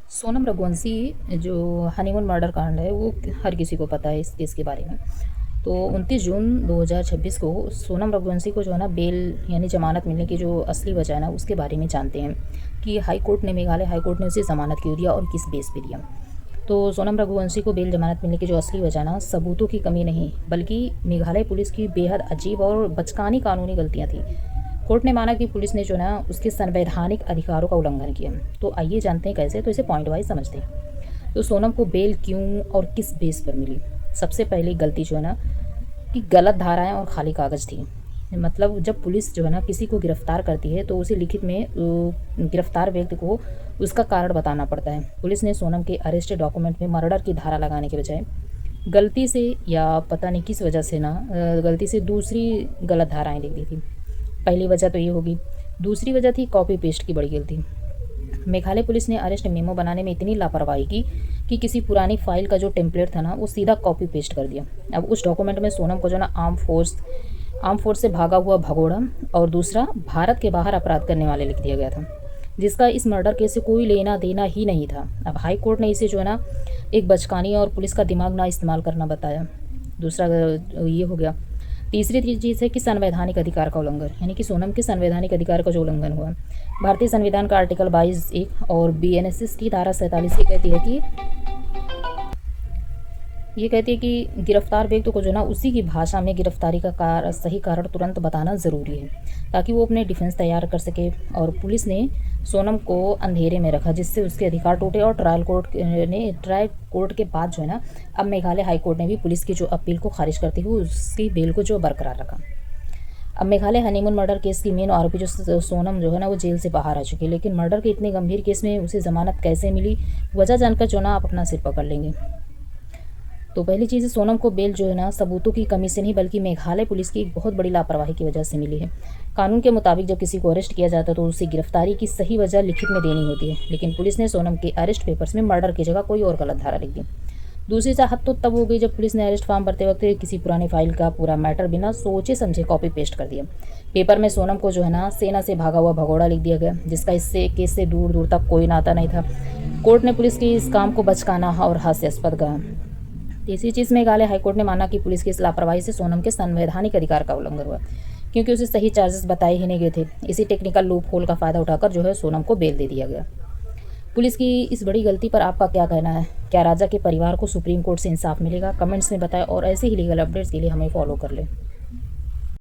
सोनम रघुवंशी जो honeymoon murder कांड है वो हर किसी को पता है इस केस के बारे में। तो 29 जून 2026 को सोनम रघुवंशी को जो है ना बेल यानी ज़मानत मिलने की जो असली वजह है ना उसके बारे में जानते हैं कि मेघालय हाई कोर्ट ने उसे ज़मानत क्यों दिया और किस बेस पे दिया। तो सोनम रघुवंशी को बेल ज़मानत मिलने की जो असली वजह ना सबूतों की कमी नहीं बल्कि मेघालय पुलिस की बेहद अजीब और बचकानी कानूनी गलतियाँ थी। कोर्ट ने माना कि पुलिस ने जो ना उसके संवैधानिक अधिकारों का उल्लंघन किया। तो आइए जानते हैं कैसे, तो इसे पॉइंट वाइज समझते हैं। तो सोनम को बेल क्यों और किस बेस पर मिली। सबसे पहली गलती जो है ना कि गलत धाराएं और खाली कागज़ थी। मतलब जब पुलिस जो है ना किसी को गिरफ्तार करती है तो उसे लिखित में गिरफ्तार व्यक्ति को उसका कारण बताना पड़ता है। पुलिस ने सोनम के अरेस्ट डॉक्यूमेंट में मर्डर की धारा लगाने के बजाय गलती से या पता नहीं किस वजह से ना गलती से दूसरी गलत धाराएं लिख दी थी। पहली वजह तो ये होगी। दूसरी वजह थी कॉपी पेस्ट की बड़ी गलती। मेघालय पुलिस ने अरेस्ट मेमो बनाने में इतनी लापरवाही की कि किसी पुरानी फाइल का जो टेम्पलेट था ना वो सीधा कॉपी पेस्ट कर दिया। अब उस डॉक्यूमेंट में सोनम को जो ना आर्म फोर्स से भागा हुआ भगोड़ा और दूसरा भारत के बाहर अपराध करने वाले लिख दिया गया था, जिसका इस मर्डर केस से कोई लेना देना ही नहीं था। अब हाई कोर्ट ने इसे जो है ना एक बचकानी और पुलिस का दिमाग ना इस्तेमाल करना बताया। दूसरा ये हो गया। तीसरी चीज़ है कि संवैधानिक अधिकार का उल्लंघन, यानी कि सोनम के संवैधानिक अधिकार का जो उल्लंघन हुआ। भारतीय संविधान का आर्टिकल 22(1) और बीएनएसएस की धारा 47 ये कहती है कि गिरफ्तार व्यक्ति को जो ना उसी की भाषा में गिरफ्तारी का सही कारण तुरंत बताना ज़रूरी है ताकि वो अपने डिफेंस तैयार कर सके। और पुलिस ने सोनम को अंधेरे में रखा जिससे उसके अधिकार टूटे और ट्रायल कोर्ट के बाद जो है ना अब मेघालय हाई कोर्ट ने भी पुलिस की जो अपील को खारिज करते हुए उसकी बेल को जो बरकरार रखा। अब मेघालय हनीमून मर्डर केस की मेन आरोपी जो सोनम जो है ना वो जेल से बाहर आ चुकी है, लेकिन मर्डर के इतने गंभीर केस में उसे जमानत कैसे मिली, वजह जानकर जो ना आप अपना सिर पकड़ लेंगे। तो पहली चीज़ है सोनम को बेल जो है ना सबूतों की कमी से नहीं बल्कि मेघालय पुलिस की एक बहुत बड़ी लापरवाही की वजह से मिली है। कानून के मुताबिक जब किसी को अरेस्ट किया जाता है तो उसे गिरफ्तारी की सही वजह लिखित में देनी होती है, लेकिन पुलिस ने सोनम के अरेस्ट पेपर्स में मर्डर की जगह कोई और गलत धारा लिख दी। दूसरी चाहत तो तब हो गई जब पुलिस ने अरेस्ट फॉर्म भरते वक्त किसी पुरानी फाइल का पूरा मैटर बिना सोचे समझे कॉपी पेस्ट कर दिया। पेपर में सोनम को जो है ना सेना से भागा हुआ भगोड़ा लिख दिया गया, जिसका इससे केस से दूर दूर तक कोई नाता नहीं था। कोर्ट ने पुलिस के इस काम को बचकाना और हास्यास्पद कहा। तीसरी चीज़, मेघालय हाईकोर्ट ने माना कि पुलिस की इस लापरवाही से सोनम के संवैधानिक अधिकार का उल्लंघन हुआ क्योंकि उसे सही चार्जेस बताए ही नहीं गए थे। इसी टेक्निकल लूप होल का फ़ायदा उठाकर जो है सोनम को बेल दे दिया गया। पुलिस की इस बड़ी गलती पर आपका क्या कहना है? क्या राजा के परिवार को सुप्रीम कोर्ट से इंसाफ मिलेगा? कमेंट्स में बताएं और ऐसे ही लीगल अपडेट्स के लिए हमें फॉलो कर लें।